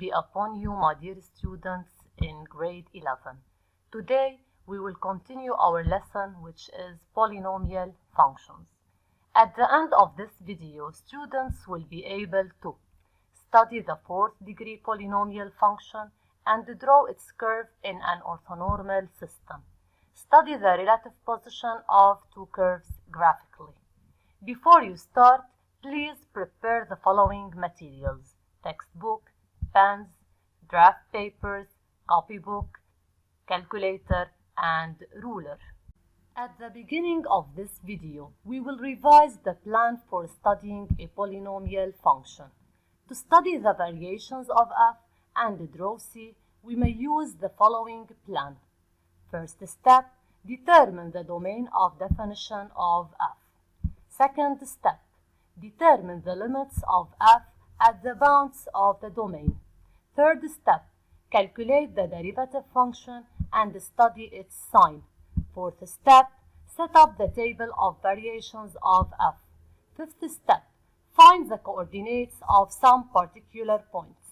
be upon you, my dear students in grade 11. Today, we will continue our lesson, which is polynomial functions. At the end of this video, students will be able to study the fourth degree polynomial function and draw its curve in an orthonormal system. Study the relative position of two curves graphically. Before you start, please prepare the following materials: textbook, pens, draft papers, copybook, calculator, and ruler. At the beginning of this video, we will revise the plan for studying a polynomial function. To study the variations of f and draw c, we may use the following plan. First step, determine the domain of definition of f. Second step, determine the limits of f at the bounds of the domain. Third step, calculate the derivative function and study its sign. Fourth step, set up the table of variations of f. Fifth step, find the coordinates of some particular points.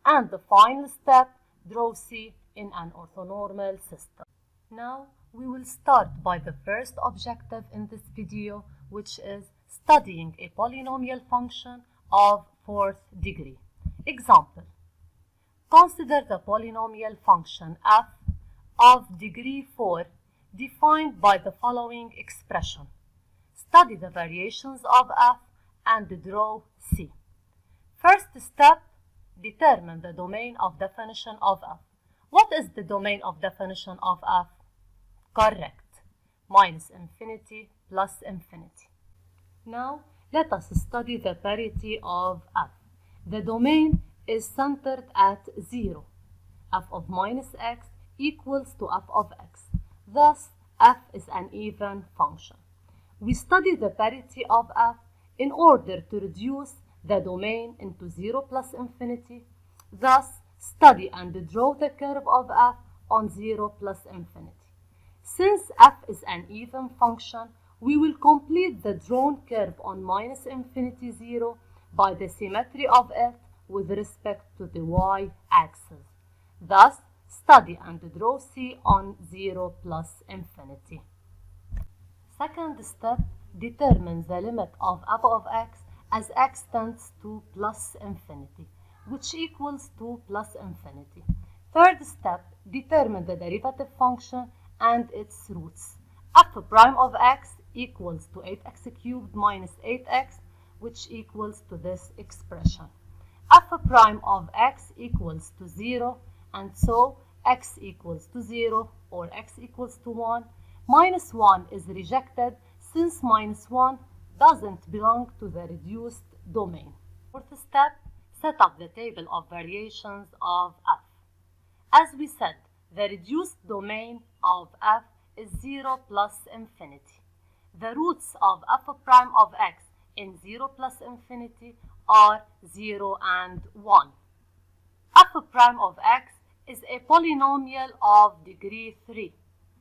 And the final step, draw c in an orthonormal system. Now, we will start by the first objective in this video, which is studying a polynomial function of fourth degree. Example: consider the polynomial function f of degree 4 defined by the following expression. Study the variations of f and draw c. First step, determine the domain of definition of f. What is the domain of definition of f? Correct. Minus infinity plus infinity. Now, let us study the parity of f. The domain is centered at 0. F of minus x equals to f of x. Thus, f is an even function. We study the parity of f in order to reduce the domain into 0 plus infinity. Thus, study and draw the curve of f on 0 plus infinity. Since f is an even function, we will complete the drawn curve on minus infinity 0 by the symmetry of it with respect to the y-axis. Thus, study and draw c on 0 plus infinity. Second step, determine the limit of f of x as x tends to plus infinity, which equals to plus infinity. Third step, determine the derivative function and its roots. F prime of x equals to 8x cubed minus 8x, which equals to this expression. F prime of x equals to 0, and so x equals to 0 or x equals to 1. Minus 1 is rejected since minus 1 doesn't belong to the reduced domain. Fourth step, set up the table of variations of f. As we said, the reduced domain of f is 0 plus infinity. The roots of f prime of x in 0 plus infinity are 0 and 1. F prime of x is a polynomial of degree 3,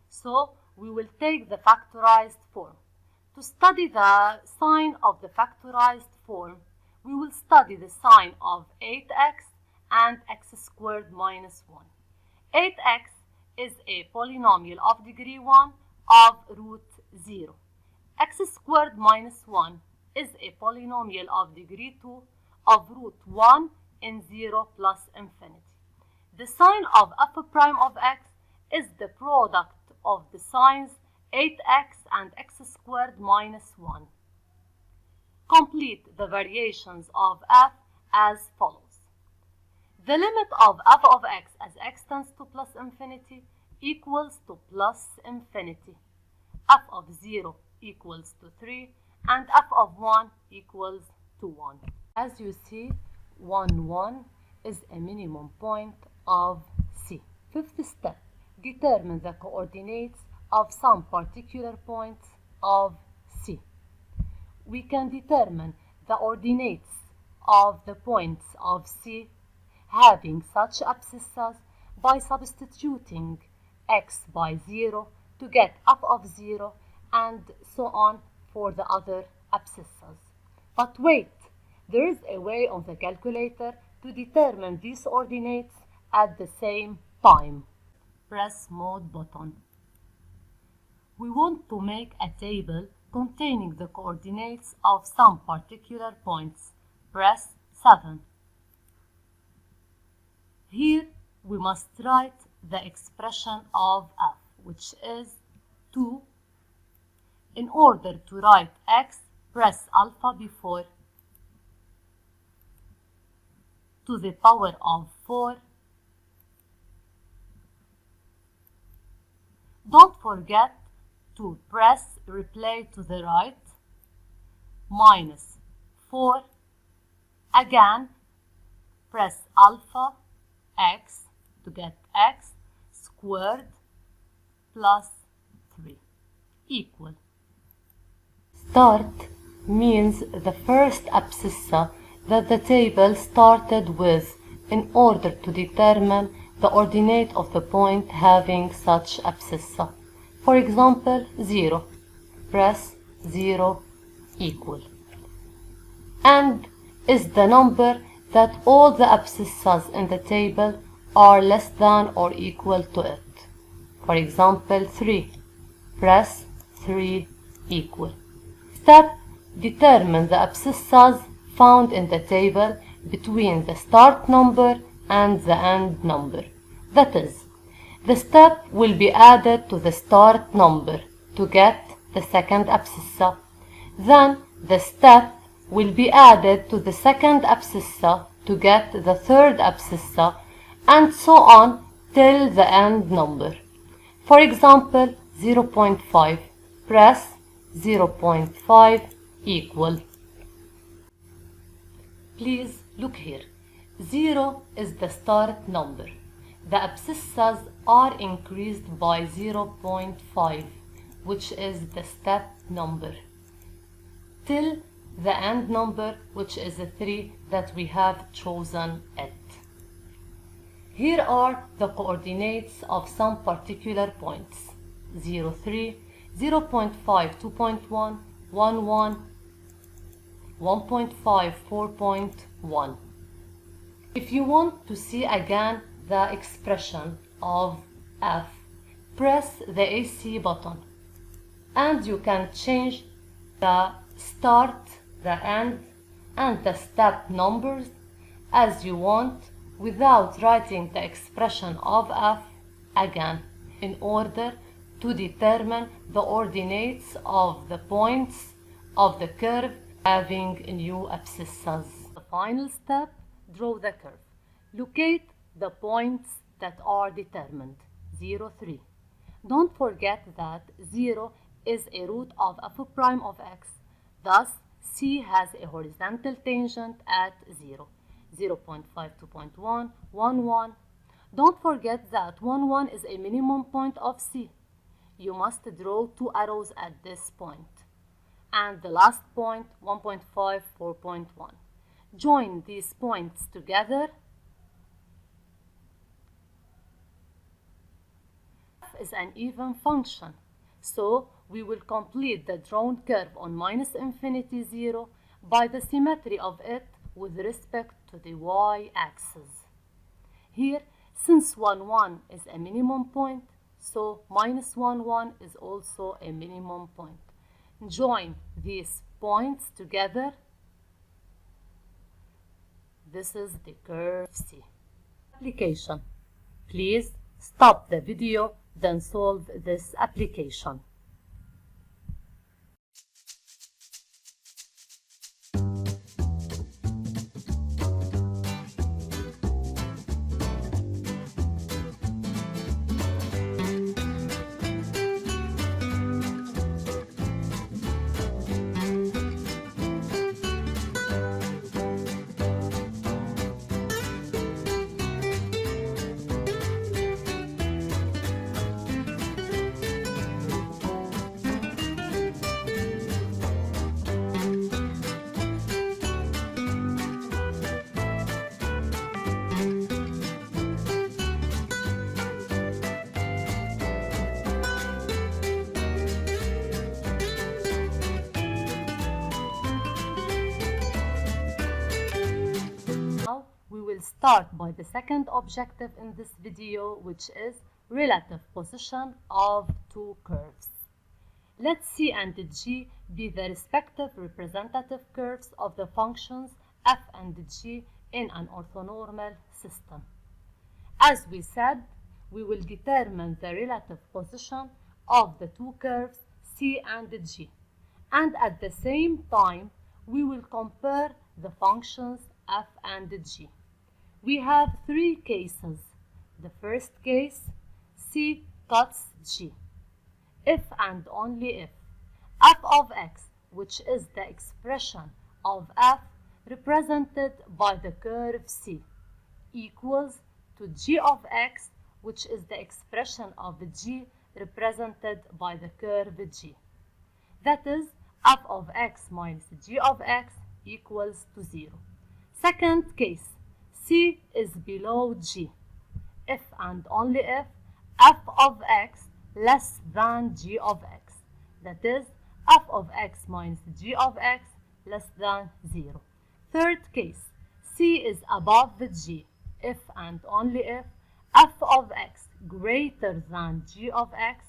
so we will take the factorized form. To study the sign of the factorized form, we will study the sign of 8x and x squared minus 1. 8x is a polynomial of degree 1 of root 0. X squared minus 1 is a polynomial of degree 2 of root 1 in 0 plus infinity. The sign of f prime of x is the product of the signs 8x and x squared minus 1. Complete the variations of f as follows. The limit of f of x as x tends to plus infinity equals to plus infinity. F of 0 equals to 3 and f of 1 equals to 1. As you see, 1, 1 is a minimum point of C. Fifth step, determine the coordinates of some particular points of C. We can determine the ordinates of the points of C having such abscissas by substituting x by 0 to get f of 0 and so on for the other abscissas. But wait, there is a way on the calculator to determine these ordinates at the same time. Press Mode button. We want to make a table containing the coordinates of some particular points. Press 7. Here we must write the expression of f, which is 2. In order to write x, press alpha before to the power of 4. Don't forget to press replay to the right, minus 4. Again, press alpha x to get x squared plus 3 equal. Start means the first abscissa that the table started with in order to determine the ordinate of the point having such abscissa. For example, 0. Press 0 equal. And is the number that all the abscissas in the table are less than or equal to it. For example, 3. Press 3 equal. Step: determine the abscissas found in the table between the start number and the end number. That is, the step will be added to the start number to get the second abscissa. Then the step will be added to the second abscissa to get the third abscissa, and so on till the end number. For example, 0.5. Press 0.5 equal. Please look here. 0 is the start number. The abscissas are increased by 0.5, which is the step number, till the end number, which is 3 that we have chosen it. Here are the coordinates of some particular points: 0, 3, 0.5, 2.1, 1, 1, 1.5, 4.1. If you want to see again the expression of f, press the AC button, and you can change the start, the end, and the step numbers as you want without writing the expression of f again, in order to determine the ordinates of the points of the curve having new abscissas. The final step: draw the curve. Locate the points that are determined. 0, 3. Don't forget that 0 is a root of f prime of x. Thus, C has a horizontal tangent at 0. 0.5, 2.1, 1, 1. Don't forget that 1, 1 is a minimum point of C. You must draw 2 arrows at this point. And the last point, 1.5, 4.1. Join these points together. F is an even function, so we will complete the drawn curve on minus infinity 0 by the symmetry of it with respect to the y-axis. Here, since 1, 1 is a minimum point, so minus 1, 1 is also a minimum point. Join these points together. This is the curve C. Application. Please stop the video, then solve this application. will start by the second objective in this video, which is relative position of two curves. Let C and G be the respective representative curves of the functions f and g in an orthonormal system. As we said, we will determine the relative position of the two curves C and G, and at the same time we will compare the functions f and g. We have three cases. The first case, C cuts G. If and only if f of x, which is the expression of f represented by the curve C, equals to g of x, which is the expression of g represented by the curve G. That is, f of x minus g of x equals to 0. Second case, C is below G. If and only if f of x less than g of x. That is, f of x minus g of x less than 0. Third case, C is above G. If and only if f of x greater than g of x.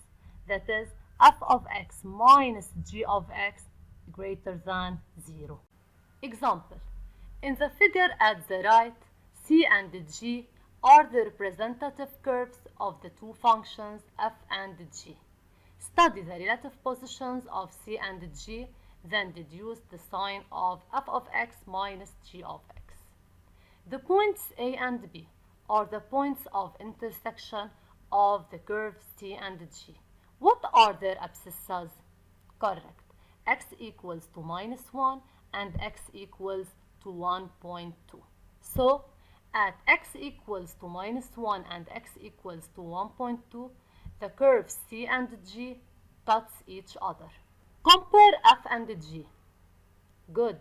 That is, f of x minus g of x greater than 0. Example. In the figure at the right, C and G are the representative curves of the two functions f and g. Study the relative positions of C and G, then deduce the sign of f of x minus g of x. The points A and B are the points of intersection of the curves C and G. What are their abscissas? Correct. X equals to -1 and x equals to 1.2. So, at x equals to -1 and x equals to 1.2, the curves C and G cuts each other. Compare f and g. Good.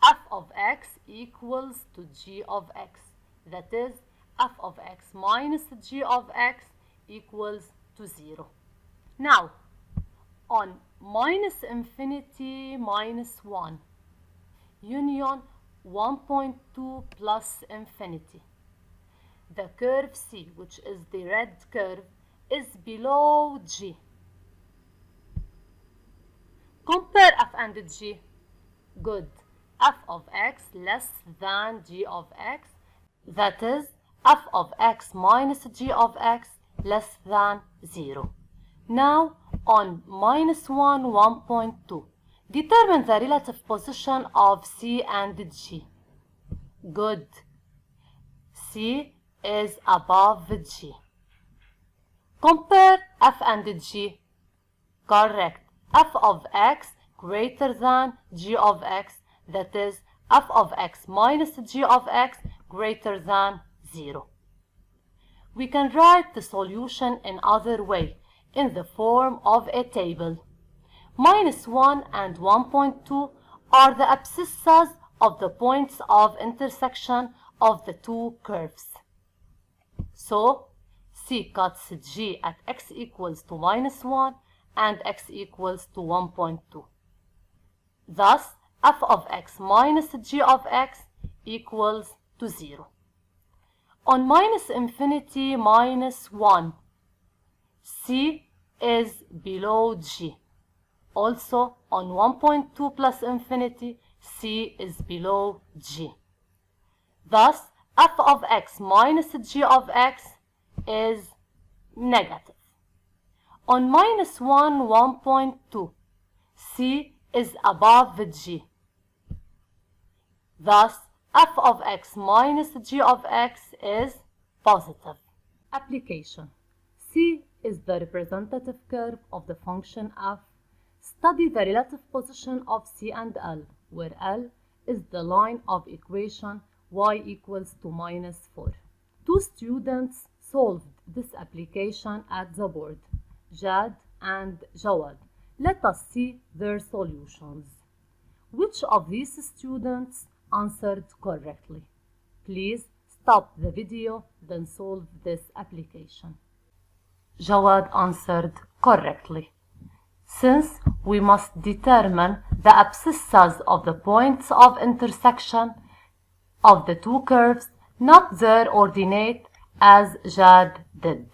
F of x equals to g of x. That is, f of x minus g of x equals to 0. Now, on minus infinity minus 1, union 1.2 plus infinity, the curve C, which is the red curve, is below G. Compare f and g. Good. F of x less than g of x. That is, f of x minus g of x less than 0. Now, on -1, 1.2, determine the relative position of C and G. Good. C is above G. Compare f and g. Correct. F of x greater than g of x. That is, f of x minus g of x greater than 0. We can write the solution in other way, in the form of a table. -1 and 1.2 are the abscissas of the points of intersection of the two curves. So, C cuts G at x equals to -1 and x equals to 1.2. Thus, f of x minus g of x equals to 0. On minus infinity minus 1, C is below G. Also, on 1.2 plus infinity, C is below G. Thus, f of x minus g of x is negative. On -1, 1.2, C is above G. Thus, f of x minus g of x is positive. Application. C is the representative curve of the function f. Study the relative position of C and L, where L is the line of equation y equals to -4. Two students solved this application at the board, Jad and Jawad. Let us see their solutions. Which of these students answered correctly? Please stop the video, then solve this application. Jawad answered correctly. Since we must determine the abscissas of the points of intersection of the two curves, not their ordinate as Jad did.